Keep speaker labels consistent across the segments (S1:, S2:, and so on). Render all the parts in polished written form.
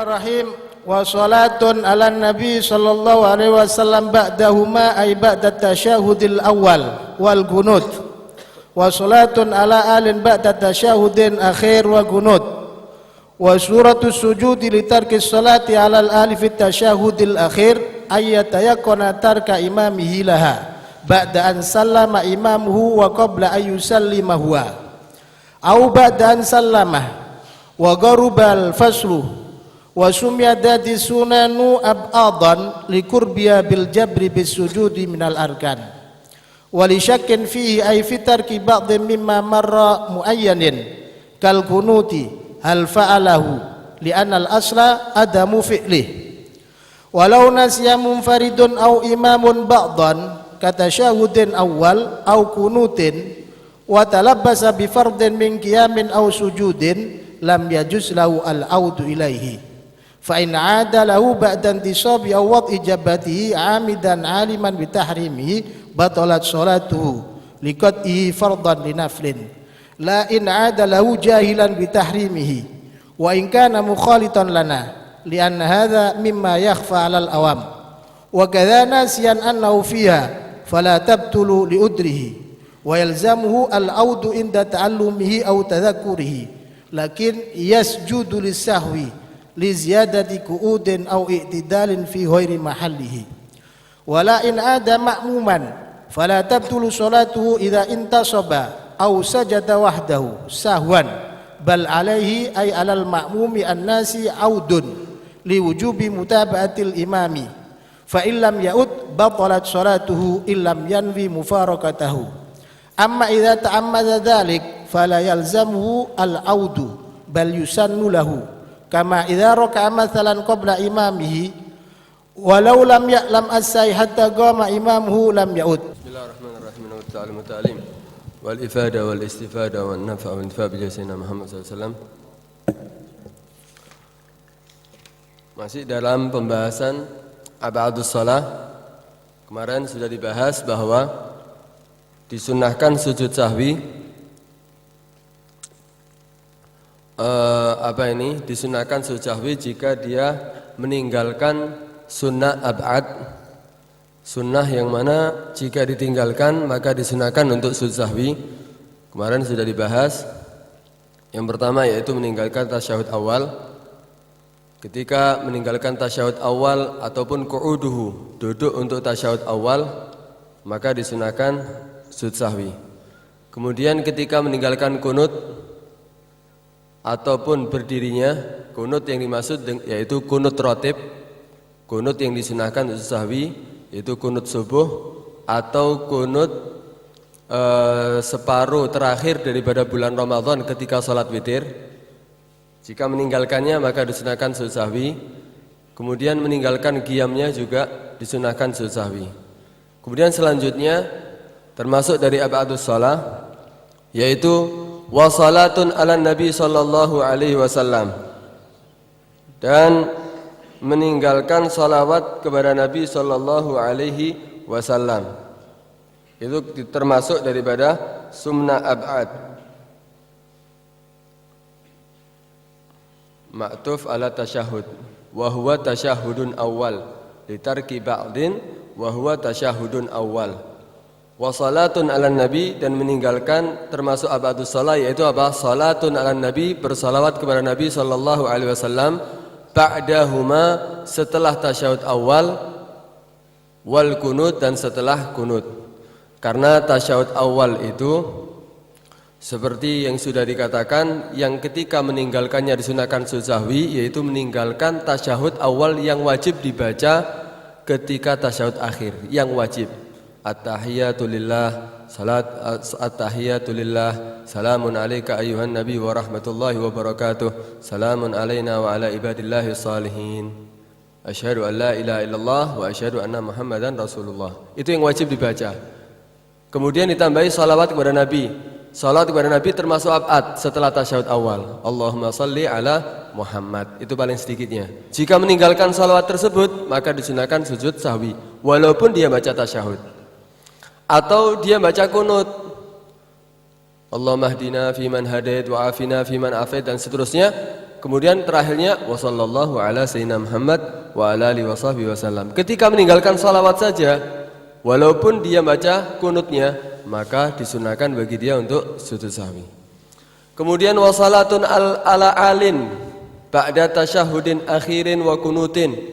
S1: Bismillahirrahmanirrahim. Wa salatun ala nabi sallallahu alaihi wasallam ba'dahuma ay ba'da tasyahudil awal wal gunut. Wa salatun ala alin ba'da tasyahudin akhir wa gunut. Wa suratus sujudi li tarki salati ala al-ali fi tasyahudil akhir ay yatayaqqana tarka imamihi laha ba'da an sallama imamuhu wa qabla ay yusallima huwa. Au ba'da an sallamah wa garubal faslu wa sumyadati sunanu ab'adan likurbiya bil jabri bis sujudi minal arkan wa li syakkin fihi ay fitarki ba'dhin mimma marra muayyanin kal kunuti hal fa'alahu li'anna al-asla adamu fi'lih walau nasiya munfaridun au imamun ba'dan katasyahudin awal au kunutin wa talabbasa bi fardin min qiyamin au sujudin lam yajuz lahu al-audu ilaihi fa in 'ada lahu ba'da intisabi aw wad'i jabatihi 'amidan 'aliman bi tahrimihi batalat salatuhu liqat'ihi fardan li naflin la in 'ada lahu jahilan bi tahrimihi wa in kana mukhalitan lana li anna hadha mimma yakhfa 'ala al-awam wa kadha nasiyan annahu fiha fala tabtulu li udrihi wa yalzamuhu al-audu inda ta'allumihi aw tadhakkurihi lakin yasjudu lisahwi li ziyadati qu'udin aw i'tidalin fi ghairi mahallihi wala in ada ma'muman fala tabtulu salatuhu idza intasaba aw sajada wahdahu sahwan bal alaihi ay alal ma'mumi an-nasi audun li wujubi mutaba'atil imami fa illam ya'ud batalat salatuhu illam yanwi mufarakatahu amma idza ta'ammada dhalik fala yalzamuhu al-audu bal yusannu lahu kama idza raka'a mathalan qabla imamihi walau lam ya'lam as-say hatta qama imamuhu lam ya'ud.
S2: Bismillahirrahmanirrahim. Wa ta'alim ta'lim wal ifada wal istifada wan nafa' wal intifa' bi sayyidina Muhammad sallallahu alaihi wasallam. Masih dalam pembahasan ab'adus shalah. Kemarin sudah dibahas bahwa disunnahkan sujud sahwi disunahkan sujud sahwi jika dia meninggalkan sunnah ab'ad, sunnah yang mana jika ditinggalkan maka disunahkan untuk sujud sahwi. Kemarin sudah dibahas yang pertama yaitu meninggalkan tasyahud awal. Ketika meninggalkan tasyahud awal ataupun qu'uduhu, duduk untuk tasyahud awal, maka disunahkan sujud sahwi. Kemudian ketika meninggalkan kunut ataupun berdirinya, kunut yang dimaksud yaitu kunut rotib, kunut yang disunahkan sujud sahwi yaitu kunut subuh atau kunut separuh terakhir daripada bulan Ramadan ketika salat witir. Jika meninggalkannya maka disunahkan sujud sahwi. Kemudian meninggalkan qiyamnya juga disunahkan sujud sahwi. Kemudian selanjutnya termasuk dari ab'adus shalah yaitu wa salatun ala nabi sallallahu alaihi wasallam, dan meninggalkan salawat kepada Nabi sallallahu alaihi wasallam. Itu termasuk daripada sunnah ab'ad. Ma'tuf ala tasyahud wa huwa tasyahudun awal litarki ba'din wa huwa tasyahudun awal. Wa salatun ala nabi, dan meninggalkan termasuk ab'adus shalah yaitu apa? Salatun ala nabi, bersalawat kepada Nabi sallallahu alaihi wasallam ba'dahuma, setelah tasyahud awal, wal kunut, dan setelah kunut. Karena tasyahud awal itu seperti yang sudah dikatakan, yang ketika meninggalkannya disunahkan sujud sahwi, yaitu meninggalkan tasyahud awal yang wajib dibaca ketika tasyahud akhir yang wajib. At-tahiyatu lillah, salat at-tahiyatu lillah, salamun alayka ayyuhan nabi wa rahmatullahi wa barakatuh, salamun alayna wa ala ibadillahi salihin, asyhadu an la ilaha illallah wa asyhadu anna muhammadan rasulullah. Itu yang wajib dibaca. Kemudian ditambahi salawat kepada Nabi. Salawat kepada Nabi termasuk ab'ad setelah tasyahud awal. Allahumma salli ala Muhammad. Itu paling sedikitnya. Jika meninggalkan salawat tersebut maka disunahkan sujud sahwi walaupun dia baca tasyahud. Atau dia baca kunut, Allahumma hdina fiman hadait wa afina fiman afait, dan seterusnya. kemudian terakhirnya wasallallahu ala sayyidina Muhammad wa ala alihi washabihi wasallam. Ketika meninggalkan salawat saja, walaupun dia baca kunutnya, maka disunahkan bagi dia untuk sujud sahwi. Kemudian wasalatun ala alin ba'da tasyahudin akhirin wa kunutin.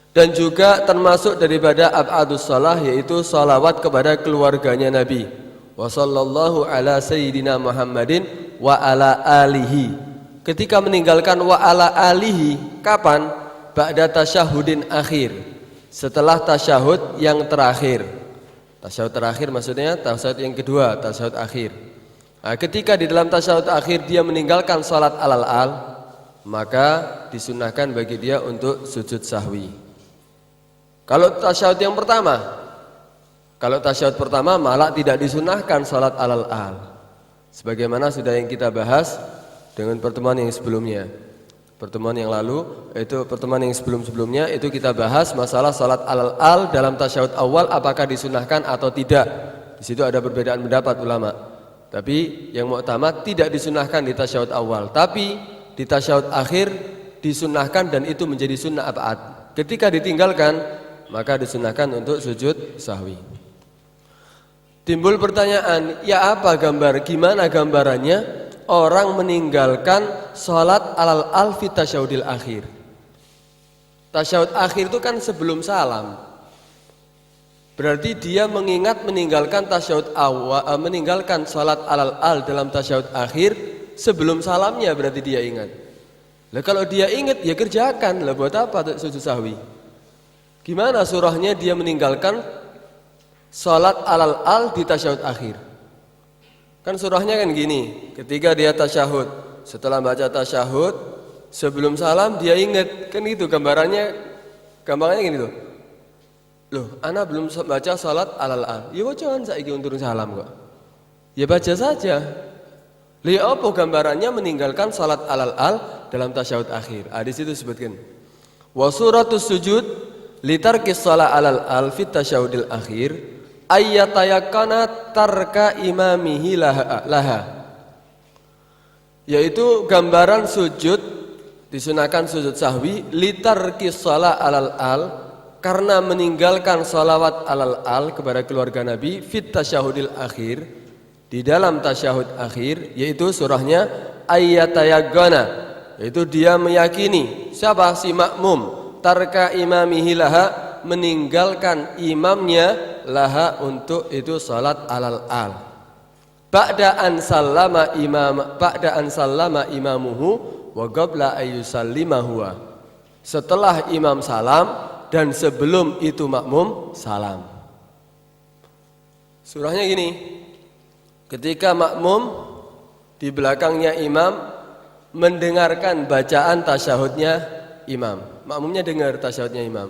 S2: Dan juga termasuk daripada ab'adus shalah, yaitu salawat kepada keluarganya Nabi. Wa sallallahu ala sayyidina Muhammadin wa ala alihi. Ketika meninggalkan wa ala alihi, kapan? Ba'da tasyahudin akhir, setelah tasyahud yang terakhir. Tasyahud terakhir maksudnya tasyahud yang kedua, tasyahud akhir. Nah, ketika di dalam tasyahud akhir dia meninggalkan salat alal al, maka disunahkan bagi dia untuk sujud sahwi. Kalau tasyahud yang pertama, kalau tasyahud pertama malah tidak disunahkan salat alal al, sebagaimana sudah yang kita bahas dengan pertemuan yang sebelumnya. Pertemuan yang lalu, itu pertemuan yang sebelum-sebelumnya itu kita bahas masalah salat alal al dalam tasyahud awal apakah disunahkan atau tidak. Di situ ada perbedaan pendapat ulama. Tapi yang mu'tamad tidak disunahkan di tasyahud awal, tapi di tasyahud akhir disunahkan dan itu menjadi sunnah ab'ad. Ketika ditinggalkan, maka disunahkan untuk sujud sahwi. Timbul pertanyaan, ya apa gimana gambarannya orang meninggalkan sholat alal al fi tasyahudil akhir? Tasyahud akhir itu kan sebelum salam. Berarti dia meninggalkan tasyahud awal, meninggalkan sholat alal al dalam tasyahud akhir sebelum salamnya, berarti dia ingat. Lah kalau dia ingat ya kerjakan, lah buat apa sujud sahwi? Gimana surahnya dia meninggalkan sholat alal al di tasyahud akhir? Kan surahnya kan gini, ketika dia tasyahud, setelah baca tasyahud, sebelum salam dia ingat, kan gitu gambarannya gini tuh. Loh, ana belum baca salat alal al. Ya wajan saiki untuk salam kok. Ya baca saja. Lihat apa gambarannya meninggalkan salat alal al dalam tasyahud akhir. Di situ disebutkan. Wa suratus sujud litarkis shalah alal al fit tasyahudil akhir ayyatayakana tarka imamihi laha. Yaitu gambaran sujud, disunahkan sujud sahwi litarkis shalah alal al, karena meninggalkan salawat alal al kepada keluarga Nabi fit tasyahudil akhir, di dalam tasyahud akhir, yaitu surahnya ayyatayagana, yaitu dia meyakini siapa si makmum tarka imamihi laha, meninggalkan imamnya laha untuk itu salat alal al. Ba'da an sallama imamuhu wa qabla ayyusallima huwa, setelah imam salam dan sebelum itu makmum salam. Surahnya gini, ketika makmum di belakangnya imam mendengarkan bacaan tasyahudnya imam, makmumnya dengar tasyahudnya imam.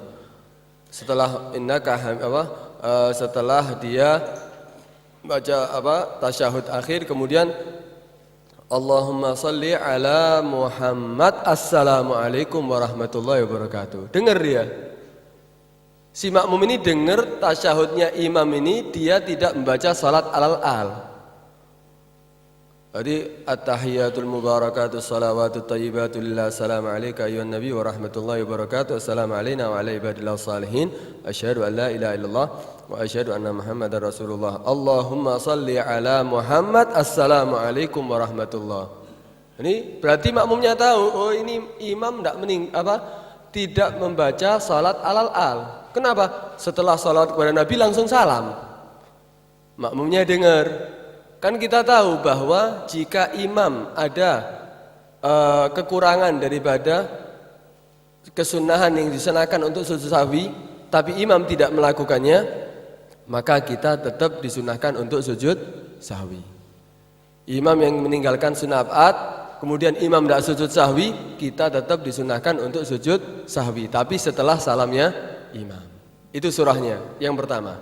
S2: Setelah setelah dia baca tasyahud akhir, kemudian Allahumma salli ala Muhammad, assalamualaikum warahmatullahi wabarakatuh. Dengar dia. Si makmum ini dengar tasyahudnya imam ini, dia tidak membaca salat alal al. Jadi at-tahiyatul mubarakatus salawatut thayyibatu lillahi, assalamu alayka ayyuhan nabi wa rahmatullahi wabarakatuh, assalamu alayna wa ala ibadillah salihin, asyhadu an la ilaha illallah wa asyhadu anna muhammadar rasulullah, Allahumma salli ala Muhammad, assalamu alaikum warahmatullah. Ini berarti makmumnya tahu, oh ini imam tidak membaca salat alal al. Kenapa? Setelah salat kepada Nabi langsung salam. Makmumnya dengar. Kan kita tahu bahwa jika imam ada kekurangan daripada kesunahan yang disunahkan untuk sujud sahwi, tapi imam tidak melakukannya, maka kita tetap disunahkan untuk sujud sahwi. Imam yang meninggalkan sunnah ab'ad, kemudian imam tidak sujud sahwi, kita tetap disunahkan untuk sujud sahwi, tapi setelah salamnya imam. Itu surahnya yang pertama.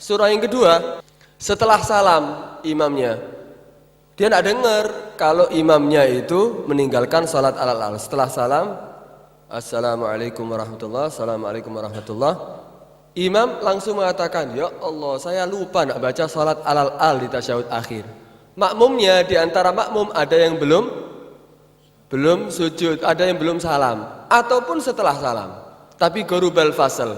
S2: Surah yang kedua, setelah salam imamnya, dia tidak dengar kalau imamnya itu meninggalkan salat alal al. Setelah salam, assalamualaikum warahmatullah, assalamualaikum warahmatullah, imam langsung mengatakan, ya Allah saya lupa nak baca salat alal al di tasyahud akhir. makmumnya di antara makmum ada yang belum sujud, ada yang belum salam, ataupun setelah salam. Tapi gorubal fasal.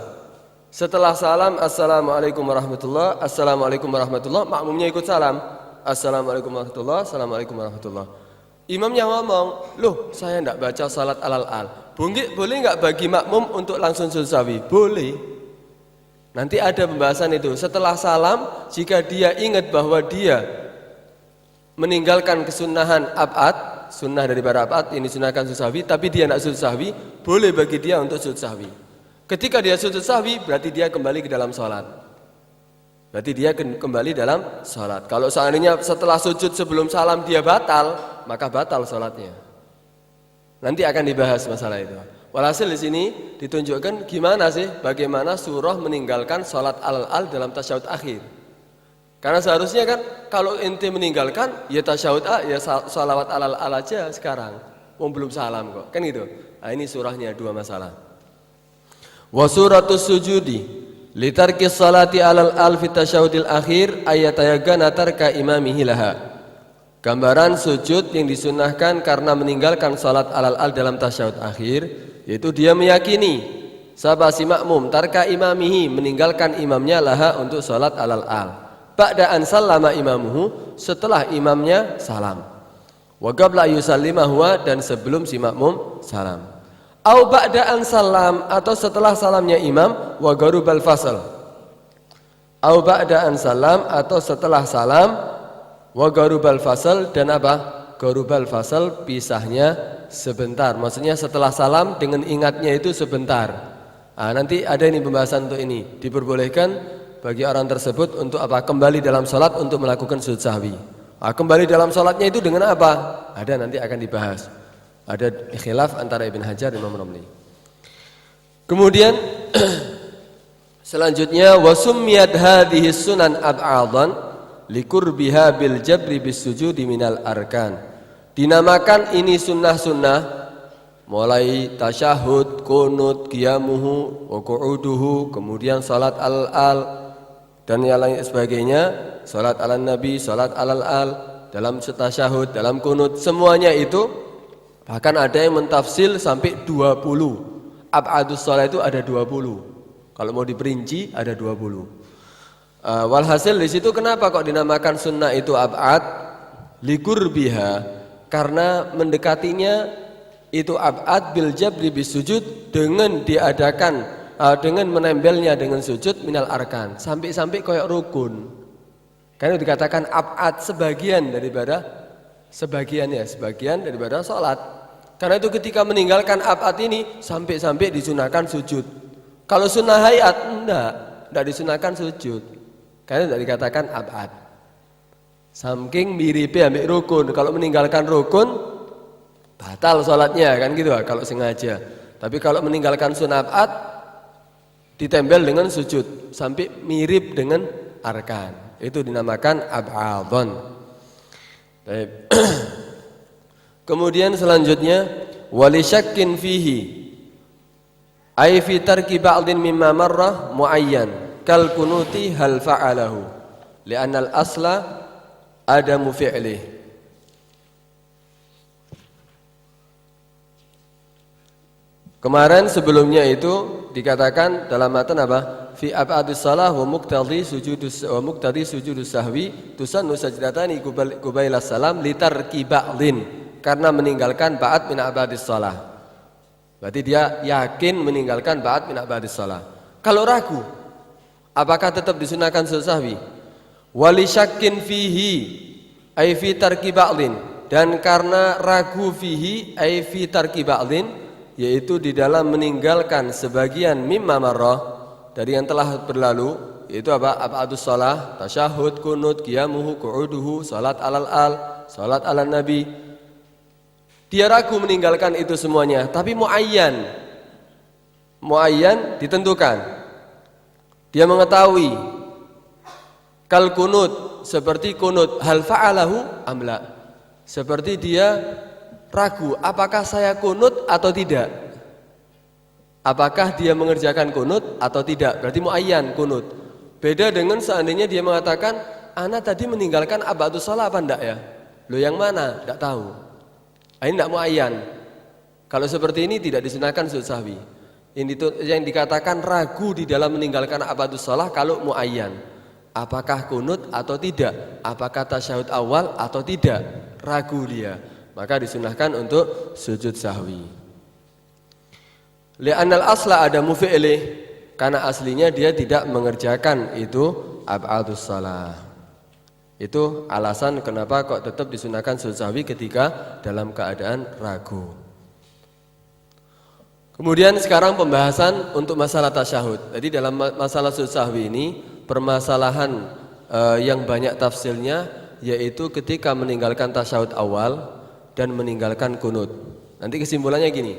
S2: Setelah salam, assalamualaikum warahmatullah, assalamualaikum warahmatullah, makmumnya ikut salam, assalamualaikum warahmatullah, assalamualaikum warahmatullah. Imamnya ngomong, loh saya tidak baca salat alal-al. Boleh nggak bagi makmum untuk langsung sujud sahwi? Boleh. Nanti ada pembahasan itu. Setelah salam, jika dia ingat bahwa dia meninggalkan kesunahan ab'ad, sunnah daripada ab'ad, ini sunahkan sujud sahwi, tapi dia tidak sujud sahwi, boleh bagi dia untuk sujud sahwi. Ketika dia sujud sahwi, berarti dia kembali ke dalam sholat. Berarti dia kembali dalam sholat. Kalau seandainya setelah sujud sebelum salam dia batal, maka batal sholatnya. Nanti akan dibahas masalah itu. Walhasil di sini ditunjukkan gimana sih, bagaimana surah meninggalkan sholat al-al dalam tasyahud akhir. Karena seharusnya kan kalau ente meninggalkan ya tasyahud ya sholawat al-al aja sekarang. Belum salam kok, kan gitu. Nah, ini surahnya dua masalah. Wa suratus sujudi litarki salati al-al fi tasyahudil akhir ayatayagana tarka imamihi laha. Gambaran sujud yang disunahkan karena meninggalkan salat al-al dalam tasyahud akhir, yaitu dia meyakini siapa si makmum tarka imamihi, meninggalkan imamnya laha untuk salat al-al. Ba'da an sallama imamuhu, setelah imamnya salam. Wa qabla yusallima huwa, dan sebelum si makmum salam. Au ba'da an salam, atau setelah salamnya imam, wa garubal fasal. Au ba'da an salam, atau setelah salam, wa garubal fasal, dan apa? Garubal fasal, pisahnya sebentar. Maksudnya setelah salam dengan ingatnya itu sebentar. Nah, nanti ada ini pembahasan untuk ini. Diperbolehkan bagi orang tersebut untuk apa? Kembali dalam sholat untuk melakukan sujud sahwi. Nah, kembali dalam sholatnya itu dengan apa? Ada, nanti akan dibahas. Ada khilaf antara Ibn Hajar dan Imam Romli. Kemudian selanjutnya wasummiyat hadhihi sunan ab'adan likurbiha bil jabri bis sujudi minal arkan. Dinamakan ini sunnah-sunnah mulai tasyahud, kunut, qiyamuhu, wa qu'uduhu, kemudian salat al-al dan yang lain sebagainya, salat ala nabi, salat al-al, dalam tasyahud, dalam kunut, semuanya itu bahkan ada yang mentafsil sampai 20. Ab'adus shalah itu ada 20. Kalau mau diperinci ada 20. Walhasil di situ kenapa kok dinamakan sunnah itu ab'ad? Likurbiha, karena mendekatinya itu ab'ad bil jabri bis sujud, dengan diadakan dengan menempelnya dengan sujud minal arkan, sampai-sampai koyok rukun. Karena dikatakan ab'ad sebagian daripada sebagian daripada sholat. Karena itu ketika meninggalkan ab'ad ini sampai-sampai disunahkan sujud. Kalau sunnah hayat enggak disunahkan sujud. Karena tidak dikatakan ab'ad. Saking miripnya ambil rukun. Kalau meninggalkan rukun batal sholatnya, kan gitu kalau sengaja. Tapi kalau meninggalkan sunnah ab'ad ditempel dengan sujud sampai mirip dengan arkan, itu dinamakan ab'adhan. Kemudian selanjutnya wali syakkin fihi ay fi tarki ba'din mimma marrah muayyan kal kunuti hal fa'alahu li'anna al-asla adamu fi'lih. Kemarin sebelumnya itu dikatakan dalam matan apa? Fi ab'adus shalah wa muqtadi sujudus sahwi tusannu sajdatani qubailas salam litarki ba'din, karena meninggalkan ba'd min ab'adis shalah. Berarti dia yakin meninggalkan ba'd min ab'adis shalah. Kalau ragu, apakah tetap disunahkan sujud sahwi? Wali syakkin fihi ay fi tarki ba'din, dan karena ragu fihi ay fi tarki ba'din, yaitu di dalam meninggalkan sebagian mimma marrah, dari yang telah berlalu, yaitu apa? Ab'adus shalah, tasyahud, kunut, qiyamuhu, qu'uduhu, salat alal-al, salat ala nabi. Dia ragu meninggalkan itu semuanya, tapi muayyan ditentukan. Dia mengetahui kal kunut, seperti kunut, hal fa'alahu amla, seperti dia ragu, apakah saya kunut atau tidak? Apakah dia mengerjakan kunut atau tidak? Berarti muayyan kunut. Beda dengan seandainya dia mengatakan ana tadi meninggalkan abadus shalah apa enggak ya? Loh yang mana? Enggak tahu. Ini enggak muayyan. Kalau seperti ini tidak disunahkan sujud sahwi. Yang dikatakan ragu di dalam meninggalkan abadus shalah kalau muayyan. Apakah kunut atau tidak? Apakah tasyahud awal atau tidak? Ragu dia. Maka disunahkan untuk sujud sahwi. Li'annal asla adamu fi'lih, karena aslinya dia tidak mengerjakan itu ab'adus shalah. Itu alasan kenapa kok tetap disunahkan sujud sahwi ketika dalam keadaan ragu. Kemudian sekarang pembahasan untuk masalah tasyahud. Jadi dalam masalah sujud sahwi ini permasalahan yang banyak tafsirnya, yaitu ketika meninggalkan tasyahud awal dan meninggalkan kunut. Nanti kesimpulannya gini.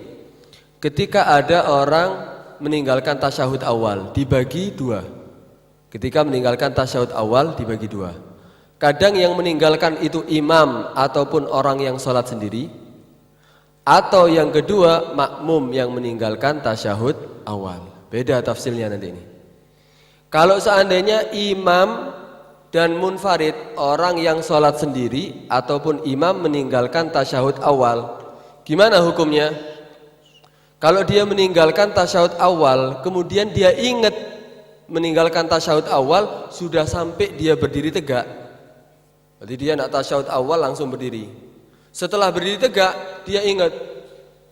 S2: Ketika ada orang meninggalkan tasyahud awal dibagi dua. Ketika meninggalkan tasyahud awal dibagi dua. Kadang yang meninggalkan itu imam ataupun orang yang sholat sendiri. Atau yang kedua makmum yang meninggalkan tasyahud awal. Beda tafsirnya nanti ini. Kalau seandainya imam dan munfarid, orang yang sholat sendiri ataupun imam meninggalkan tasyahud awal, gimana hukumnya? Kalau dia meninggalkan tasyahud awal, kemudian dia ingat meninggalkan tasyahud awal, sudah sampai dia berdiri tegak. Berarti dia nak tasyahud awal langsung berdiri. Setelah berdiri tegak, dia ingat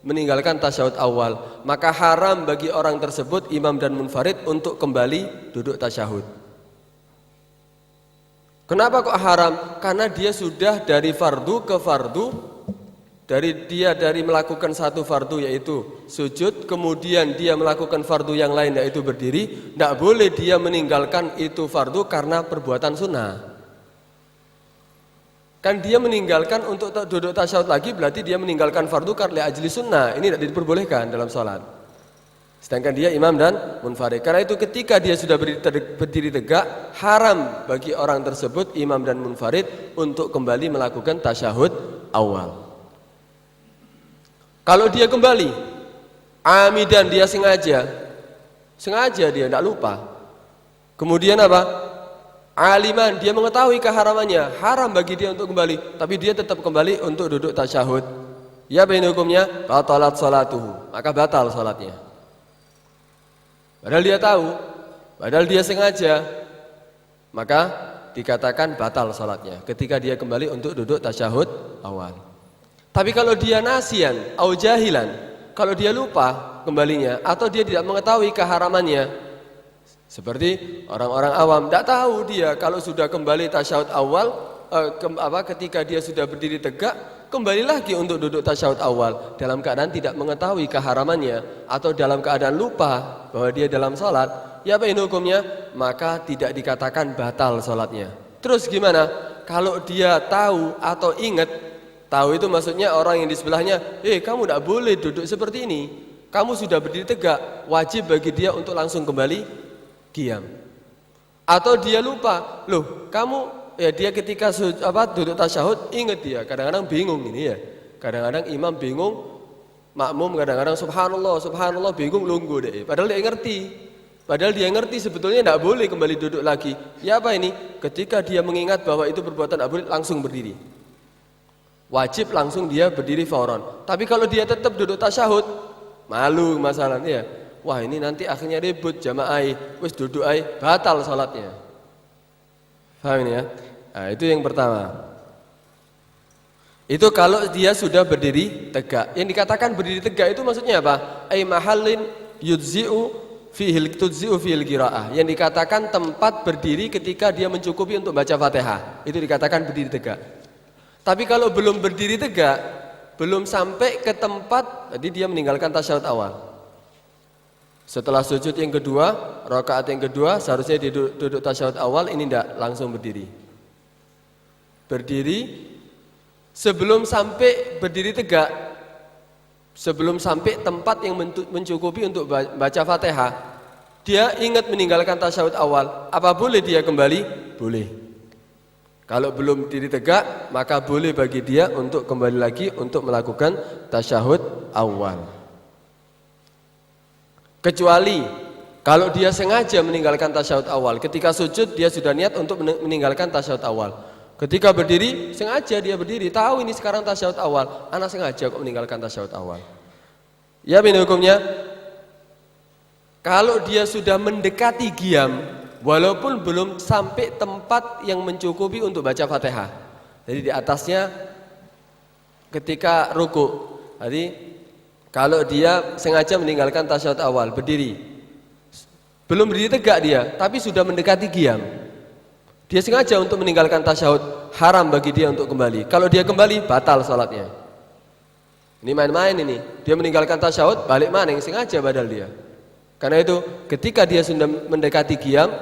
S2: meninggalkan tasyahud awal. Maka haram bagi orang tersebut, imam dan munfarid, untuk kembali duduk tasyahud. Kenapa kok haram? Karena dia sudah dari fardu ke fardu. Dari melakukan satu fardu yaitu sujud, kemudian dia melakukan fardu yang lain yaitu berdiri. Tidak boleh dia meninggalkan itu fardu karena perbuatan sunnah. Kan dia meninggalkan untuk duduk tasyahud lagi, berarti dia meninggalkan fardu karena ajli sunnah. Ini tidak diperbolehkan dalam sholat. Sedangkan dia imam dan munfarid. Karena itu ketika dia sudah berdiri tegak, haram bagi orang tersebut, imam dan munfarid, untuk kembali melakukan tasyahud awal. Kalau dia kembali amidan, dia sengaja dia tidak lupa. Kemudian apa? Aliman, dia mengetahui keharamannya, haram bagi dia untuk kembali, tapi dia tetap kembali untuk duduk tasyahud. Ya, begini hukumnya, batalat salatuhu, maka batal salatnya. Padahal dia tahu, padahal dia sengaja, maka dikatakan batal salatnya ketika dia kembali untuk duduk tasyahud awal. Tapi kalau dia nasian au jahilan, kalau dia lupa kembalinya atau dia tidak mengetahui keharamannya, seperti orang-orang awam, tidak tahu dia kalau sudah kembali tasyahud awal, ketika dia sudah berdiri tegak, kembali lagi untuk duduk tasyahud awal dalam keadaan tidak mengetahui keharamannya atau dalam keadaan lupa bahwa dia dalam salat, ya apa ini hukumnya? Maka tidak dikatakan batal salatnya. Terus gimana? Kalau dia tahu atau ingat, tahu itu maksudnya orang yang di sebelahnya, kamu tidak boleh duduk seperti ini, kamu sudah berdiri tegak, wajib bagi dia untuk langsung kembali qiyam. Atau dia lupa, loh kamu, dia ketika duduk tasyahud, ingat dia, kadang-kadang bingung ini ya, kadang-kadang imam bingung, makmum kadang-kadang subhanallah bingung, lunggu deh, padahal dia ngerti sebetulnya tidak boleh kembali duduk lagi. Ya apa ini? Ketika dia mengingat bahwa itu perbuatan tidak boleh, langsung berdiri. Wajib langsung dia berdiri fauron. Tapi kalau dia tetap duduk tasyahud, malu masalahnya. Wah, ini nanti akhirnya ribut jamaah, wis duduk batal salatnya. Paham ini ya? Nah, itu yang pertama. Itu kalau dia sudah berdiri tegak. Yang dikatakan berdiri tegak itu maksudnya apa? Ai mahallin tudzi'u fil qiraah. Yang dikatakan tempat berdiri ketika dia mencukupi untuk baca Fatihah. Itu dikatakan berdiri tegak. Tapi kalau belum berdiri tegak, belum sampai ke tempat, jadi dia meninggalkan tasyahud awal. Setelah sujud yang kedua, rakaat yang kedua, seharusnya dia duduk tasyahud awal, ini tidak, langsung berdiri. Berdiri, sebelum sampai berdiri tegak, sebelum sampai tempat yang mencukupi untuk baca Fatihah, dia ingat meninggalkan tasyahud awal. Apa boleh dia kembali? Boleh. Kalau belum diri tegak, maka boleh bagi dia untuk kembali lagi untuk melakukan tasyahud awal. Kecuali Kalau dia sengaja meninggalkan tasyahud awal, ketika sujud dia sudah niat untuk meninggalkan tasyahud awal. Ketika berdiri, sengaja dia berdiri, tahu ini sekarang tasyahud awal, anak sengaja kok meninggalkan tasyahud awal. Ya, ini hukumnya. Kalau dia sudah mendekati qiyam, walaupun belum sampai tempat yang mencukupi untuk baca Fatihah. Jadi di atasnya ketika ruku. Jadi kalau dia sengaja meninggalkan tasyahud awal, berdiri. Belum berdiri tegak dia, tapi sudah mendekati qiyam. Dia sengaja untuk meninggalkan tasyahud, haram bagi dia untuk kembali. Kalau dia kembali, batal salatnya. Ini main-main ini. Dia meninggalkan tasyahud, balik maning, sengaja badal dia. Karena itu, ketika dia sudah mendekati qiyam,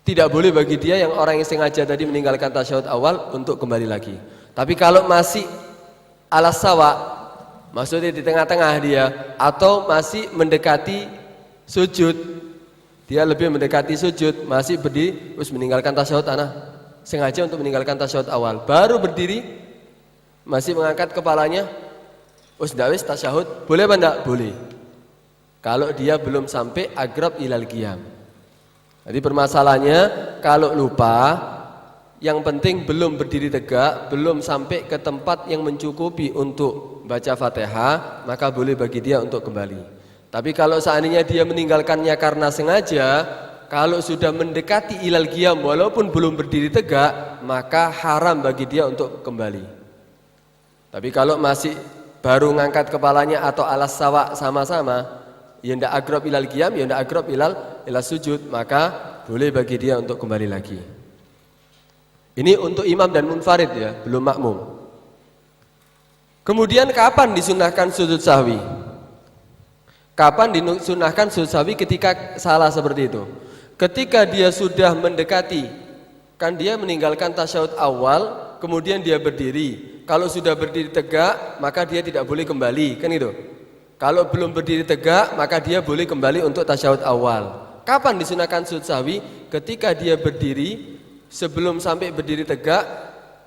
S2: tidak boleh bagi dia yang orang yang sengaja tadi meninggalkan tasyahud awal untuk kembali lagi. Tapi kalau masih alas sawa, maksudnya di tengah-tengah dia, atau masih mendekati sujud, dia lebih mendekati sujud, masih berdiri, terus meninggalkan tasyahud, anak sengaja untuk meninggalkan tasyahud awal, baru berdiri, masih mengangkat kepalanya, terus wis tasyahud, boleh apa enggak? Boleh. Kalau dia belum sampai agrab ilal qiyam. Jadi permasalahannya kalau lupa, yang penting belum berdiri tegak, belum sampai ke tempat yang mencukupi untuk baca Fatihah, maka boleh bagi dia untuk kembali. Tapi kalau seandainya dia meninggalkannya karena sengaja, kalau sudah mendekati ilal qiyam walaupun belum berdiri tegak, maka haram bagi dia untuk kembali. Tapi kalau masih baru ngangkat kepalanya atau alas sawa sama-sama, ya ndak agrab ilal qiyam, ya ndak agrab ilal sujud, maka boleh bagi dia untuk kembali lagi. Ini untuk imam dan munfarid ya, belum makmum. Kemudian kapan disunahkan sujud sahwi? Kapan disunahkan sujud sahwi ketika salah seperti itu? Ketika dia sudah mendekati, kan dia meninggalkan tasyahud awal, kemudian dia berdiri. Kalau sudah berdiri tegak, maka dia tidak boleh kembali, kan itu? Kalau belum berdiri tegak, maka dia boleh kembali untuk tasyahud awal. Kapan disunahkan sujud sahwi? Ketika dia berdiri, sebelum sampai berdiri tegak,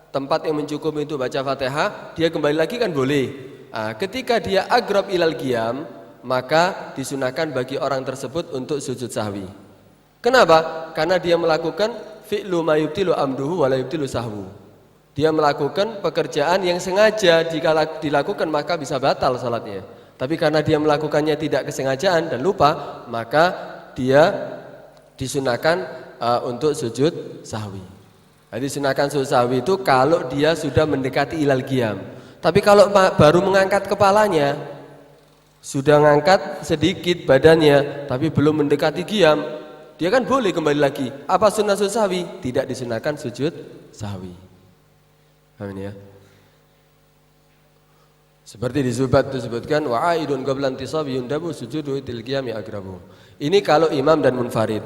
S2: tempat yang mencukupi untuk baca Fatihah, dia kembali lagi kan boleh. Nah, ketika dia agrab ilal qiyam, maka disunahkan bagi orang tersebut untuk sujud sahwi. Kenapa? Karena dia melakukan fi'lu ma yubtilu amduhu wa la yubtilu sahwu. Dia melakukan pekerjaan yang sengaja, jika dilakukan maka bisa batal salatnya. Tapi karena dia melakukannya tidak kesengajaan dan lupa, maka dia disunahkan untuk sujud sahwi. Jadi disunahkan sujud sahwi itu kalau dia sudah mendekati ilal qiyam. Tapi kalau baru mengangkat kepalanya, sudah ngangkat sedikit badannya, tapi belum mendekati qiyam, dia kan boleh kembali lagi. Apa sunnah sujud sahwi? Tidak disunahkan sujud sahwi. Amin ya. Seperti di Zubat disebutkan, wa aidun qabla intisabi yundabu sujudu til qiyami agrabu. Ini kalau imam dan munfarid.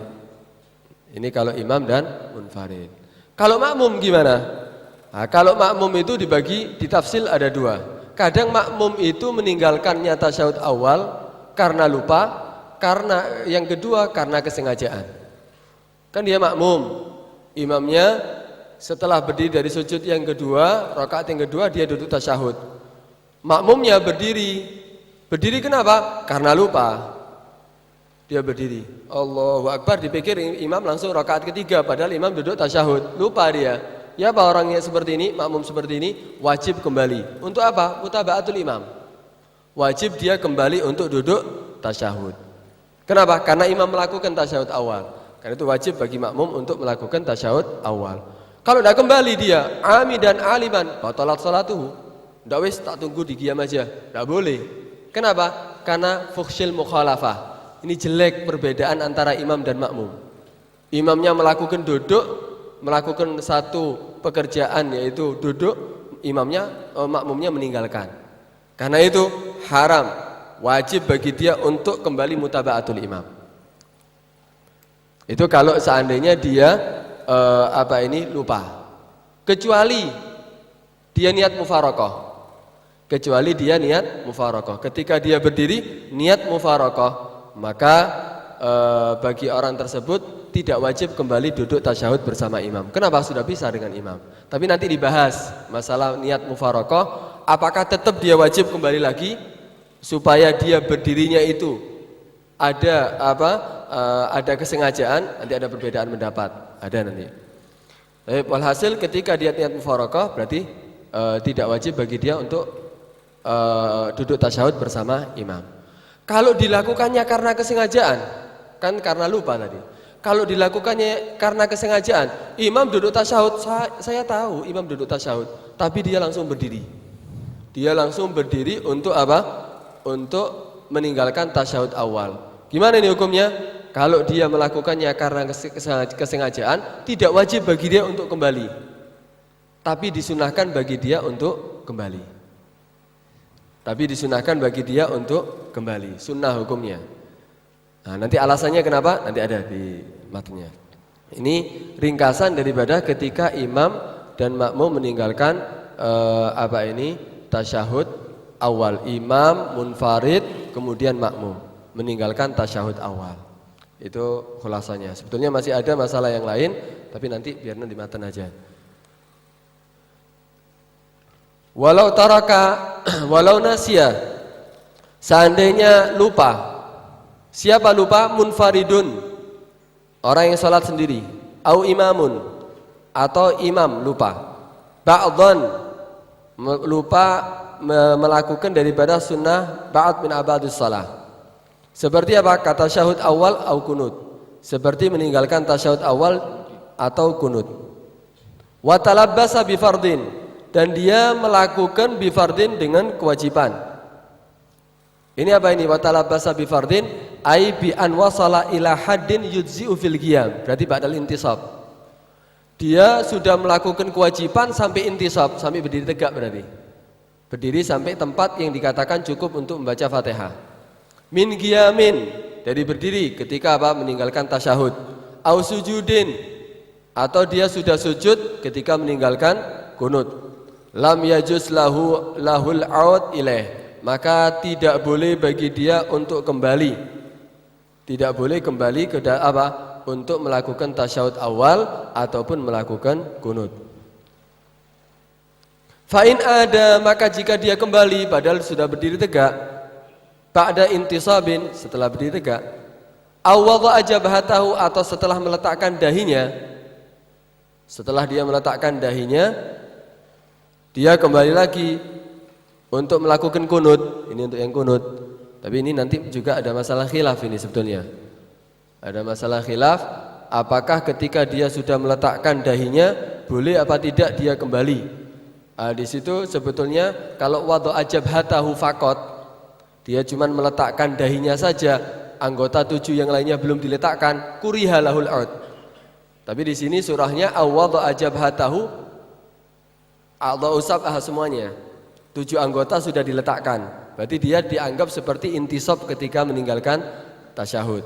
S2: Ini kalau imam dan munfarid. Kalau makmum gimana? Nah, kalau makmum itu dibagi, ditafsil ada dua. Kadang makmum itu meninggalkannya tasyahud awal karena lupa, karena yang kedua karena kesengajaan. Kan dia makmum, imamnya setelah berdiri dari sujud yang kedua, rakaat yang kedua dia duduk tasyahud. Makmumnya berdiri kenapa? Karena lupa. Dia berdiri, Allahu Akbar, dipikir imam langsung rakaat ketiga, padahal imam duduk tasyahud, lupa dia. Ya, apa orangnya seperti ini, makmum seperti ini, wajib kembali. Untuk apa? Mutaba'atul imam. Wajib dia kembali untuk duduk tasyahud. Kenapa? Karena imam melakukan tasyahud awal. Karena itu wajib bagi makmum untuk melakukan tasyahud awal. Kalau tidak kembali dia, amidan aliman, batalat salatuhu. Tidak wis, tak tunggu di qiyam aja. Tidak boleh. Kenapa? Karena fuhsyil mukhalafah. Ini jelek perbedaan antara imam dan makmum. Imamnya melakukan duduk, melakukan satu pekerjaan yaitu duduk, makmumnya meninggalkan. Karena itu haram, wajib bagi dia untuk kembali mutaba'atul imam. Itu kalau seandainya dia lupa. Kecuali dia niat mufaraqah. Ketika dia berdiri niat mufaraqah, maka bagi orang tersebut tidak wajib kembali duduk tasyahud bersama imam. Kenapa? Sudah bisa dengan imam. Tapi nanti dibahas masalah niat mufaraqah, apakah tetap dia wajib kembali lagi supaya dia berdirinya itu ada kesengajaan, nanti ada perbedaan pendapat, ada nanti. Walhasil ketika dia niat mufaraqah berarti tidak wajib bagi dia untuk duduk tasyahud bersama imam. Kalau dilakukannya karena kesengajaan, kan karena lupa tadi. Kalau dilakukannya karena kesengajaan, imam duduk tasyahud, saya tahu imam duduk tasyahud, tapi dia langsung berdiri. Dia langsung berdiri untuk apa? Untuk meninggalkan tasyahud awal. Gimana ini hukumnya? Kalau dia melakukannya karena kesengajaan, tidak wajib bagi dia untuk kembali, tapi disunahkan bagi dia untuk kembali. Sunnah hukumnya. Nah, nanti alasannya kenapa? Nanti ada di matanya. Ini ringkasan daripada ketika imam dan makmum meninggalkan tasyahud awal. Imam, munfarid, kemudian makmum meninggalkan tasyahud awal. Itu khulasanya. Sebetulnya masih ada masalah yang lain, tapi nanti biar di matan aja. Walau taraka, walau nasya, seandainya lupa. Siapa lupa? Munfaridun, orang yang salat sendiri. Au imamun, atau imam lupa. Ba'dhan, lupa melakukan daripada sunnah ba'd min abadus salah. Seperti apa? Kata tasyahud awal au kunut. Seperti meninggalkan tasyahud awal atau kunut. Wa talabbasa bi fardin, dan dia melakukan bi fardin dengan kewajiban. Ini apa ini? Wa talabbasa bi fardin ai bi an wasala ila haddin yujzi'u fil qiyam. Berarti ba'dal intisab. Dia sudah melakukan kewajiban sampai intisab, sampai berdiri tegak berarti. Berdiri sampai tempat yang dikatakan cukup untuk membaca Fatihah. Min qiyamin, dari berdiri ketika meninggalkan tasyahud. Au sujudin, atau dia sudah sujud ketika meninggalkan kunut. Lam yajuz lahul aud ilaih, maka tidak boleh bagi dia untuk kembali. Tidak boleh kembali ke untuk melakukan tasyahud awal ataupun melakukan kunut. Fa'in ada, maka jika dia kembali padahal sudah berdiri tegak, ba'da intisabin, setelah berdiri tegak, awwadha jabhatahu, atau setelah meletakkan dahinya, dia kembali lagi untuk melakukan kunut. Ini untuk yang kunut. Tapi ini nanti juga ada masalah khilaf ini sebetulnya. Ada masalah khilaf, apakah ketika dia sudah meletakkan dahinya boleh apa tidak dia kembali. Di situ sebetulnya kalau wadha jabhatahu faqat, dia cuma meletakkan dahinya saja, anggota 7 yang lainnya belum diletakkan, kuriha lahul ard. Tapi di sini surahnya awwadha jabhatahu, a'dha'u sab'ah semuanya. 7 anggota sudah diletakkan. Berarti dia dianggap seperti intisab ketika meninggalkan tasyahud.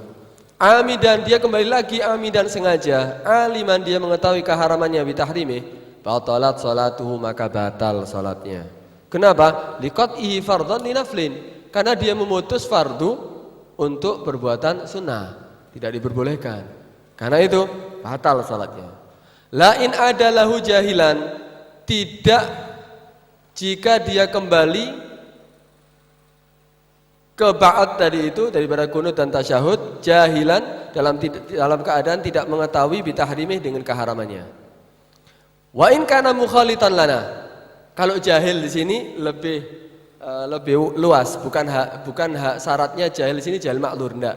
S2: Amidan, dia kembali lagi amidan sengaja. Aliman, dia mengetahui keharamannya bitahrimih, batalat salatuhu, maka batal salatnya. Kenapa? Liqat'ihi fardhan li naflin. Karena dia memutus fardu untuk perbuatan sunnah, tidak diperbolehkan. Karena itu batal salatnya. La in ada lahu jahilan, tidak jika dia kembali ke ba'd tadi itu daripada kunut dan tasyahud, jahilan, dalam keadaan tidak mengetahui bitahrimih, dengan keharamannya. Wa in kana mukhalitan lana. Kalau jahil di sini lebih luas, bukan hak syaratnya jahil di sini jahil ma'dzur, enggak.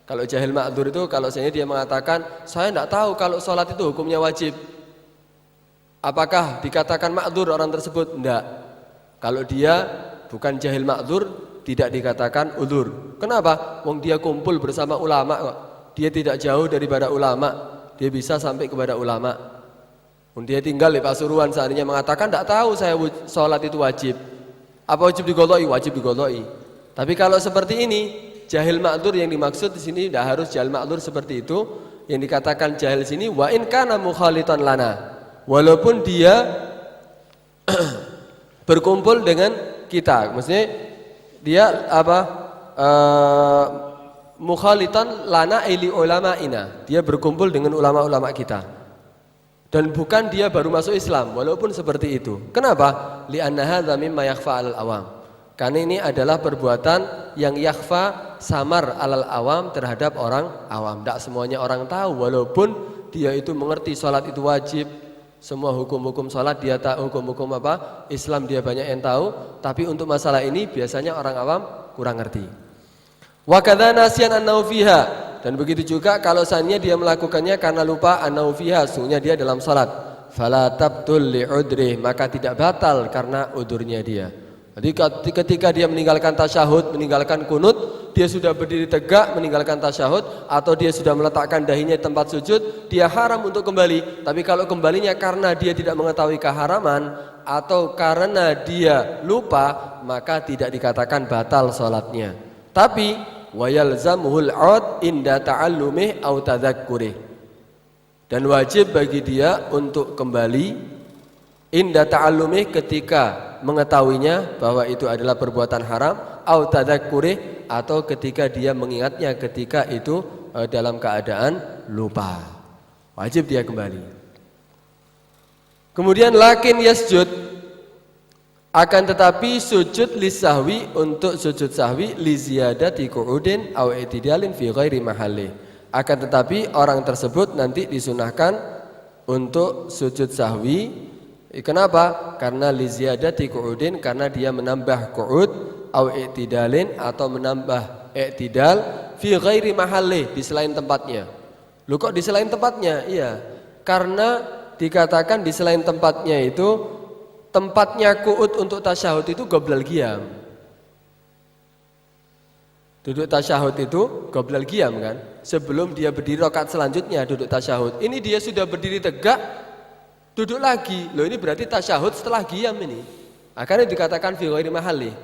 S2: Kalau jahil ma'dzur itu kalau dia mengatakan saya enggak tahu kalau sholat itu hukumnya wajib, apakah dikatakan ma'dzur orang tersebut? Enggak. Kalau dia bukan jahil ma'dzur, tidak dikatakan udzur. Kenapa? Wong dia kumpul bersama ulama kok. Dia tidak jauh daripada ulama, dia bisa sampai kepada ulama. Dia tinggal di Pasuruan, seandainya mengatakan enggak tahu saya sholat itu wajib, apa wajib digodhoi? Wajib digodhoi. Tapi kalau seperti ini, jahil ma'dzur yang dimaksud di sini tidak harus jahil ma'dzur seperti itu. Yang dikatakan jahil di sini wa in kana mukhalitan lana, walaupun dia berkumpul dengan kita, maksudnya dia mukhalitan lana ili ulama'ina, dia berkumpul dengan ulama-ulama kita. Dan bukan dia baru masuk Islam, walaupun seperti itu. Kenapa? Li'anna hadza mimma yakhfa 'alal awam. Karena ini adalah perbuatan yang yakhfa samar alal awam terhadap orang awam. Tidak semuanya orang tahu, walaupun dia itu mengerti sholat itu wajib, semua hukum-hukum sholat dia tahu, hukum-hukum apa Islam dia banyak yang tahu, tapi untuk masalah ini biasanya orang awam kurang ngerti. Wa kadza nasiyan annau fiha, dan begitu juga kalau seandainya dia melakukannya karena lupa annau fiha, sungguhnya dia dalam sholat, fala tabtul li'udrih, maka tidak batal karena udurnya dia. Jadi ketika dia meninggalkan tasyahud, meninggalkan kunut, dia sudah berdiri tegak meninggalkan tasyahud, atau dia sudah meletakkan dahinya di tempat sujud, dia haram untuk kembali. Tapi kalau kembalinya karena dia tidak mengetahui keharaman atau karena dia lupa, maka tidak dikatakan batal sholatnya. Tapi wayalzamuhul 'ud inda ta'allumih aw tadzakkurihi, dan wajib bagi dia untuk kembali inda ta'allumih, ketika mengetahuinya bahwa itu adalah perbuatan haram, au tadzakkuri, atau ketika dia mengingatnya ketika itu dalam keadaan lupa, wajib dia kembali. Kemudian lakin yasjud, akan tetapi sujud lisahwi, untuk sujud sahwi li ziyadati qu'udin au i'tidalin fi ghairi mahalli, akan tetapi orang tersebut nanti disunahkan untuk sujud sahwi. Kenapa? Karena li ziyadati qu'udin, karena dia menambah qu'ud, au i'tidalin, atau menambah i'tidal, fi ghairi mahalli, di selain tempatnya. Lu kok di selain tempatnya? Iya, karena dikatakan di selain tempatnya itu, tempatnya qu'ud untuk tasyahud itu qoblal qiyam. Duduk tasyahud itu qoblal qiyam kan? Sebelum dia berdiri rakaat selanjutnya duduk tasyahud. Ini dia sudah berdiri tegak, duduk lagi. Loh, ini berarti tasyahud setelah qiyam ini. Akhirnya dikatakan fi ghairi mahalli.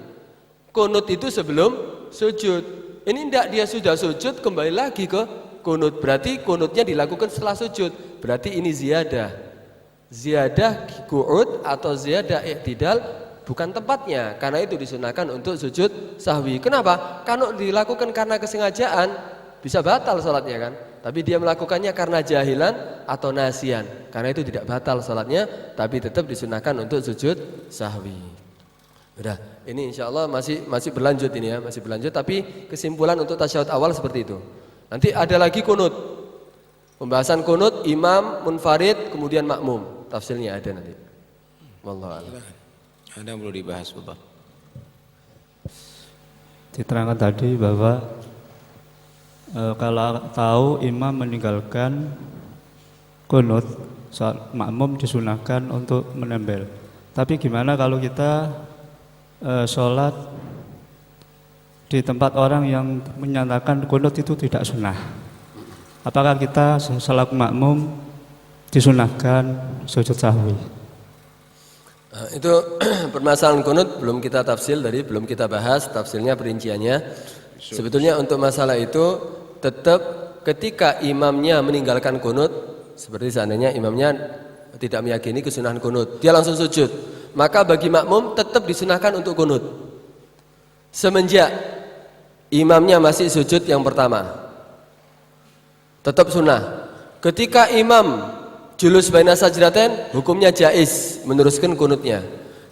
S2: Kunut itu sebelum sujud. Ini tidak, dia sudah sujud kembali lagi ke kunut. Berarti kunutnya dilakukan setelah sujud. Berarti ini ziyadah. Ziyadah qu'ud atau ziyadah i'tidal bukan tempatnya. Karena itu disunahkan untuk sujud sahwi. Kenapa? Kalau dilakukan karena kesengajaan bisa batal sholatnya kan. Tapi dia melakukannya karena jahilan atau nasian, karena itu tidak batal sholatnya, tapi tetap disunahkan untuk sujud sahwi. Udah, ini insya Allah masih berlanjut ini ya, masih berlanjut. Tapi kesimpulan untuk tasyahud awal seperti itu. Nanti ada lagi kunut, pembahasan kunut, imam, munfarid, kemudian makmum. Tafsirnya ada nanti. Wallahu a'lam.
S3: Ada yang perlu dibahas, Bapak?
S4: Diterangkan tadi bahwa kalau tahu imam meninggalkan kunut, makmum disunahkan untuk menempel. Tapi gimana kalau kita sholat di tempat orang yang menyatakan kunut itu tidak sunnah? Apakah kita selaku makmum disunahkan sujud sahwi?
S2: Itu permasalahan kunut belum kita tafsir, dari belum kita bahas tafsirnya, perinciannya. Sebetulnya untuk masalah itu tetap ketika imamnya meninggalkan kunut, seperti seandainya imamnya tidak meyakini kesunahan kunut, dia langsung sujud, maka bagi makmum tetap disunahkan untuk kunut semenjak imamnya masih sujud yang pertama, tetap sunnah. Ketika imam julus baina sajdatain, hukumnya jaiz meneruskan kunutnya.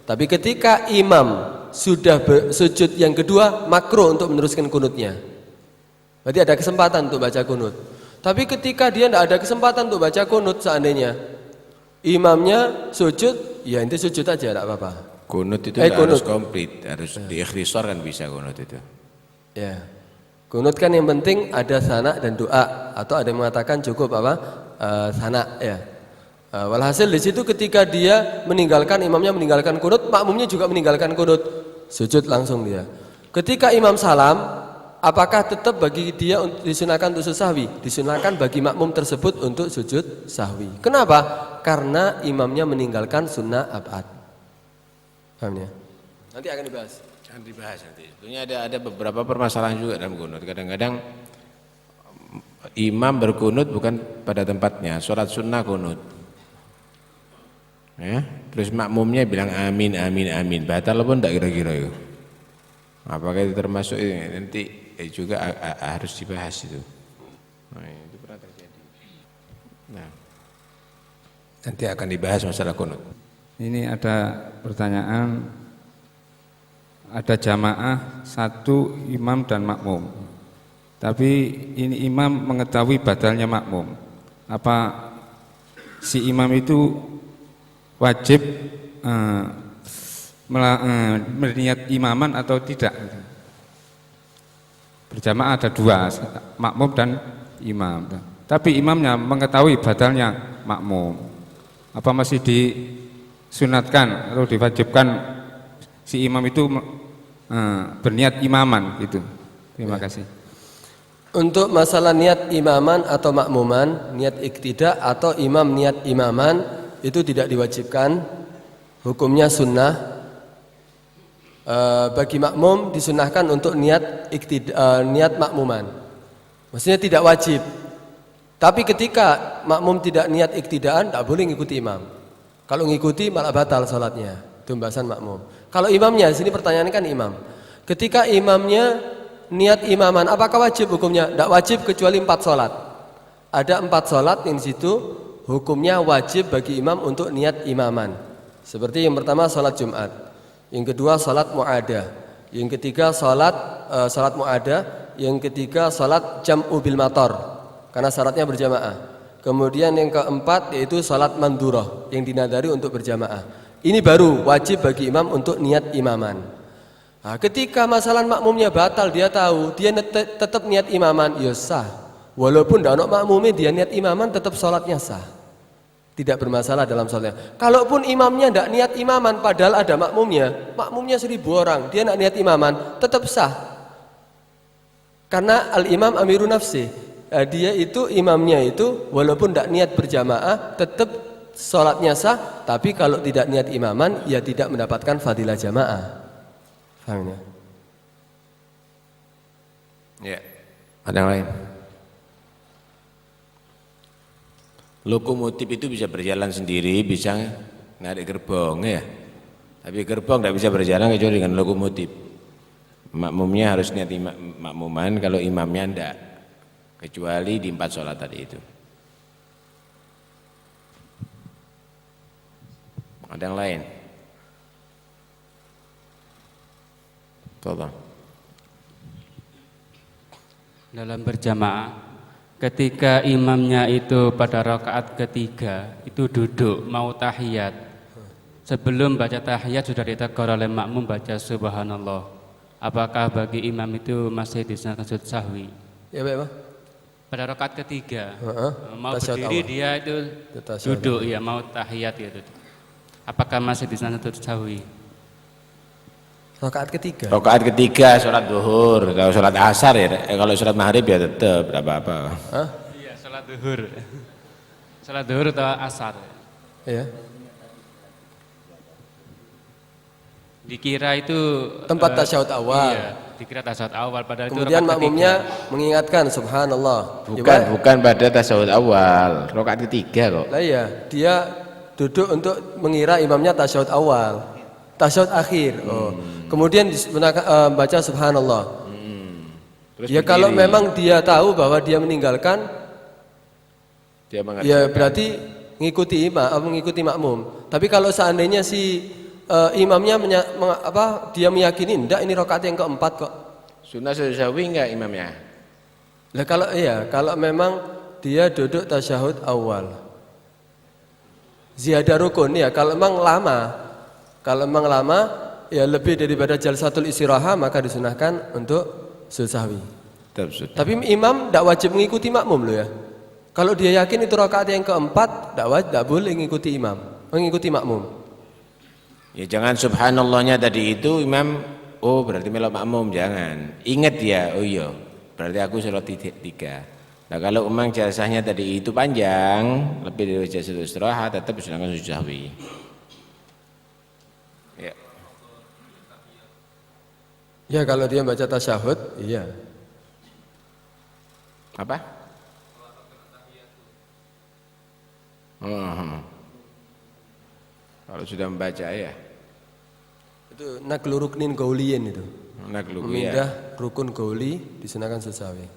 S2: Tapi ketika imam sudah sujud yang kedua, makruh untuk meneruskan kunutnya. Berarti ada kesempatan untuk baca kunut. Tapi ketika dia tidak ada kesempatan untuk baca kunut, seandainya imamnya sujud, ya inti sujud aja, tidak apa-apa.
S3: Kunut itu harus komplit, harus diikhtisar kan bisa kunut itu.
S2: Ya, kunut kan yang penting ada sana dan doa, atau ada yang mengatakan cukup apa sana ya. Walhasil di situ ketika dia meninggalkan, imamnya meninggalkan kunut, makmumnya juga meninggalkan kunut, sujud langsung dia. Ketika imam salam, apakah tetap bagi dia untuk disunahkan untuk sujud sahwi? Disunahkan bagi makmum tersebut untuk sujud sahwi. Kenapa? Karena imamnya meninggalkan sunnah abad. Paham ya? Nanti akan dibahas.
S3: Akan dibahas nanti. Sebetulnya ada beberapa permasalahan juga dalam kunut. Kadang-kadang imam berkunut bukan pada tempatnya, sholat sunnah kunut. Ya, terus makmumnya bilang amin amin amin, batal pun tidak kira-kira itu. Apakah itu termasuk ini? Nanti juga harus dibahas itu. Nah, itu pernah terjadi. Nah, nanti akan dibahas masalah kunut.
S4: Ini ada pertanyaan,
S5: ada jamaah satu imam dan makmum. Tapi ini imam mengetahui batalnya makmum. Apa si imam itu wajib berniat imaman atau tidak? Berjamaah ada dua, makmum dan imam. Tapi imamnya mengetahui batalnya makmum. Apa masih disunatkan atau diwajibkan si imam itu berniat imaman gitu? Terima kasih.
S2: Untuk masalah niat imaman atau makmuman, niat iktidak atau imam niat imaman itu tidak diwajibkan, hukumnya sunnah. Bagi makmum disunahkan untuk niat niat makmuman, maksudnya tidak wajib. Tapi ketika makmum tidak niat iktidaan, tak boleh ngikuti imam. Kalau ngikuti malah batal sholatnya, itu pembahasan makmum. Kalau imamnya, sini pertanyaannya kan imam. Ketika imamnya niat imaman, apakah wajib hukumnya? Tidak wajib kecuali 4 sholat. Ada 4 sholat yang di situ hukumnya wajib bagi imam untuk niat imaman. Seperti yang pertama sholat Jumat, yang kedua sholat mu'adah, yang ketiga sholat mu'adah, yang ketiga sholat jam'u bil matar karena syaratnya berjamaah. Kemudian yang keempat yaitu sholat mandurah yang dinadari untuk berjamaah. Ini baru wajib bagi imam untuk niat imaman. Nah, ketika masalah makmumnya batal, dia tahu dia tetap niat imaman, ya sah. Walaupun tidak ada makmumnya, dia niat imaman tetap sholatnya sah, tidak bermasalah dalam sholatnya. Kalaupun imamnya tidak niat imaman, padahal ada makmumnya 1000 orang, dia tidak niat imaman, tetap sah. Karena al-imam amirun nafsi, dia itu imamnya itu walaupun tidak niat berjamaah, tetap sholatnya sah. Tapi kalau tidak niat imaman, ya tidak mendapatkan fadilah jamaah. Paham ya?
S3: Ya. Ada yang lain? Lokomotif itu bisa berjalan sendiri, bisa narik gerbong ya. Tapi gerbong tidak bisa berjalan kecuali dengan lokomotif. Makmumnya harus niat makmuman, kalau imamnya tidak. Kecuali di 4 sholat tadi itu. Ada yang lain? Tolong.
S6: Dalam berjamaah, ketika imamnya itu pada rakaat ketiga itu duduk mau tahiyat, sebelum baca tahiyat sudah ditegur oleh makmum baca subhanallah, apakah bagi imam itu masih disunahkan sujud sahwi?
S2: Ya Pak.
S6: Pada rakaat ketiga mau
S2: Tasyahud
S6: berdiri
S2: awal.
S6: dia itu duduk ya mau tahiyat gitu. Apakah masih disunahkan sujud sahwi?
S2: Rakaat ketiga.
S3: Rakaat ketiga sholat duhur, kalau sholat asar ya, kalau sholat maghrib ya tetap tidak apa-apa.
S6: Iya, sholat duhur. Sholat duhur atau asar.
S2: Ya.
S6: Dikira itu
S2: Tempat tasyahud awal.
S6: Iya, dikira tasyahud awal padahal
S2: Kemudian
S6: itu rakaat
S2: makmumnya
S6: ketiga.
S2: mengingatkan subhanallah.
S3: Bukan pada tasyahud awal, rakaat ketiga kok.
S2: Lah iya, dia duduk untuk mengira imamnya tasyahud awal, tasyahud akhir. Kemudian baca subhanallah.
S3: Terus
S2: Ya kalau memang dia tahu bahwa dia meninggalkan,
S3: dia
S2: ya berarti mengikuti makmum. Tapi kalau seandainya si imamnya dia meyakini enggak ini rakaat yang keempat kok.
S3: Sunnah sujud sahwi enggak imamnya?
S2: Lah kalau memang dia duduk tasyahud awal, ziyadah rukun ya. Kalau memang lama, ya lebih daripada jalsatul istirahah, maka disunahkan untuk sujud sahwi. Tapi imam tidak wajib mengikuti makmum loh ya. Kalau dia yakin itu rakaat yang keempat, tidak boleh mengikuti makmum.
S3: Ya jangan subhanallahnya tadi itu imam, oh berarti melok makmum, jangan. Ingat ya, oh iya, berarti aku sholat 3. Nah kalau memang jasahnya tadi itu panjang, lebih dari jalsatul istirahah, tetap disunahkan sujud sahwi. Ya.
S2: Ya kalau dia baca tasyahud, iya.
S3: Apa? Kalau sudah membaca ya.
S2: Itu naqlu ruknin gauliyin itu.
S3: Naqlu
S2: Memindah rukun gauli disunahkan sujud sahwi.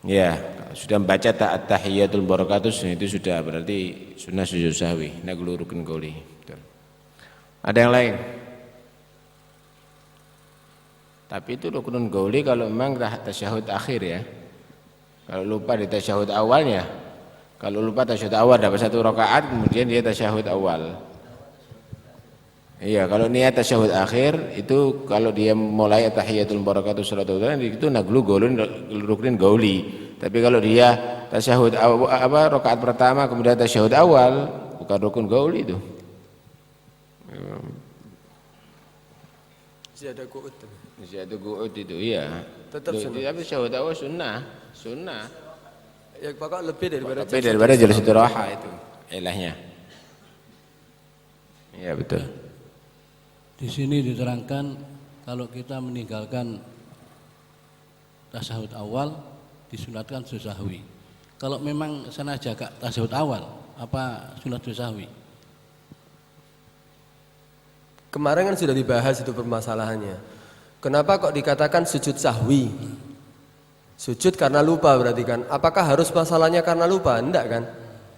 S3: Ya, kalau sudah membaca tahiyatul barakatus itu sudah berarti sunnah sujud sahwi, naqlu rukun gauli. Ada yang lain? Tapi itu rukunun gauli kalau memang tasyahud akhir ya. Kalau lupa di tasyahud awalnya. Kalau lupa tasyahud awal dapat 1 rakaat kemudian dia tasyahud awal. Iya, kalau niat tasyahud akhir itu kalau dia mulai tahiyatul barakatuh salatul itu naglu gaulun rukunin gauli. Tapi kalau dia tasyahud rakaat pertama kemudian tasyahud awal bukan rukun gauli itu.
S2: Ziyadah qu'ud.
S3: Ziyadah qu'ud itu iya.
S2: Tetap sunnah.
S3: Tapi tasyahud awal sunnah.
S2: Ya pokok lebih daripada
S3: jalsatul istiraha itu ilahnya. Iya betul.
S7: Di sini diterangkan kalau kita meninggalkan tasyahud awal disunatkan sujud sahwi. Kalau memang sengaja gak tasyahud awal, apa sunat sujud sahwi?
S2: Kemarin kan sudah dibahas itu permasalahannya. Kenapa kok dikatakan sujud sahwi? Sujud karena lupa berarti kan. Apakah harus masalahnya karena lupa? Enggak kan?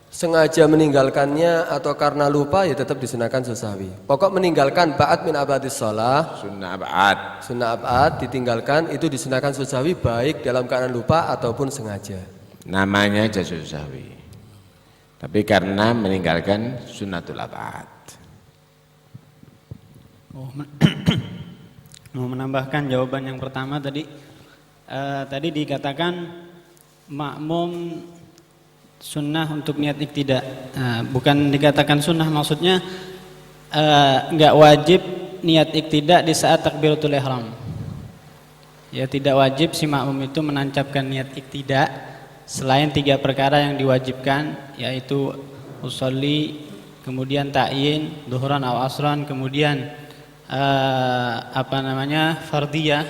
S2: Sengaja meninggalkannya atau karena lupa ya tetap disunahkan sujud sahwi. Pokok meninggalkan ba'at min abadis shalah,
S3: Sunnah abad.
S2: sunnah abad ditinggalkan itu disunahkan sujud sahwi baik dalam keadaan lupa ataupun sengaja.
S3: Namanya aja sujud sahwi. Tapi karena meninggalkan sunnatul abad.
S8: Mau menambahkan jawaban yang pertama tadi. Tadi dikatakan makmum sunnah untuk niat iktidak. Bukan dikatakan sunnah, maksudnya enggak wajib niat iktidak di saat takbiratul ihram. Ya, tidak wajib si makmum itu menancapkan niat iktidak selain 3 perkara yang diwajibkan, yaitu usolli, kemudian ta'yin, duhran aw asran, kemudian fardiyah.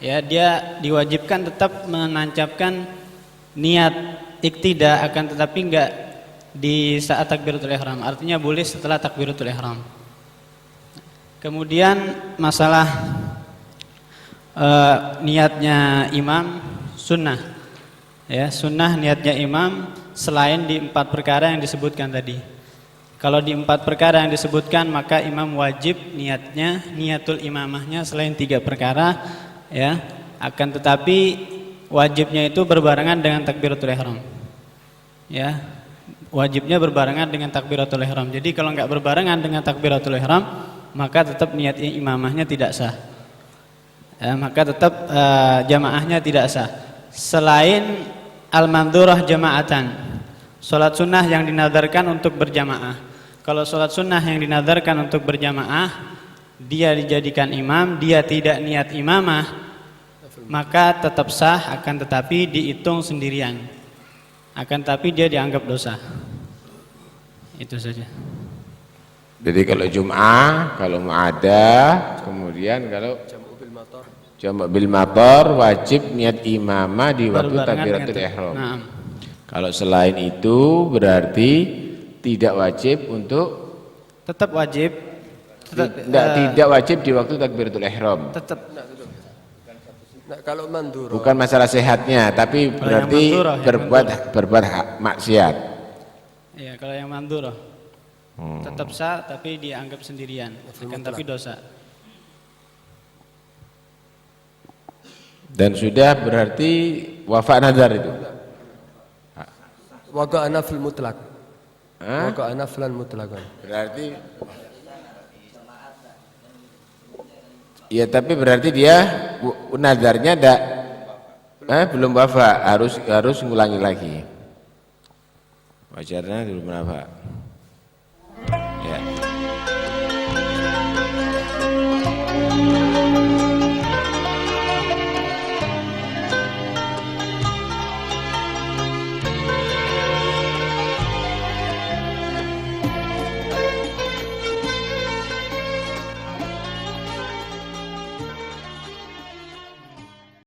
S8: Ya, dia diwajibkan tetap menancapkan niat iktidak, akan tetapi enggak di saat takbiratul ihram. Artinya boleh setelah takbiratul ihram. Kemudian masalah niatnya imam sunnah. Ya, sunnah niatnya imam selain di 4 perkara yang disebutkan tadi. Kalau di 4 perkara yang disebutkan maka imam wajib niatnya, niatul imamahnya selain 3 perkara. Ya, akan tetapi wajibnya itu berbarengan dengan takbiratul ihram. Ya, wajibnya berbarengan dengan takbiratul ihram. Jadi kalau enggak berbarengan dengan takbiratul ihram, maka tetap niat imamahnya tidak sah. Ya, maka tetap jamaahnya tidak sah. Selain al-mandhurah jamaatan, salat sunnah yang dinadarkan untuk berjamaah. Kalau salat sunnah yang dinadarkan untuk berjamaah, dia dijadikan imam, dia tidak niat imamah, maka tetap sah, akan tetapi dihitung sendirian, akan tetapi dia dianggap dosa. Itu saja.
S3: Jadi kalau Jum'ah, kalau ada, kemudian kalau jamu bil matar wajib niat imamah di waktu takbiratul ihram.
S8: Nah.
S3: Kalau selain itu berarti tidak wajib untuk
S8: Tetap wajib.
S3: Tidak wajib di waktu takbiratul ihram.
S8: Tetap.
S2: Nah, kalau mandura.
S3: Bukan masalah sehatnya, tapi berarti berbuat maksiat.
S8: Iya, kalau yang mandhurah tetap sah tapi dianggap sendirian, akan tapi dosa.
S3: Dan sudah berarti wafa nazar itu.
S2: Waqa'ana fil mutlaq. Waqa'ana fil mutlaqan.
S3: Berarti ya, tapi berarti dia nazarnya belum wafa, harus ngulangi lagi. Wajarnya belum wafa.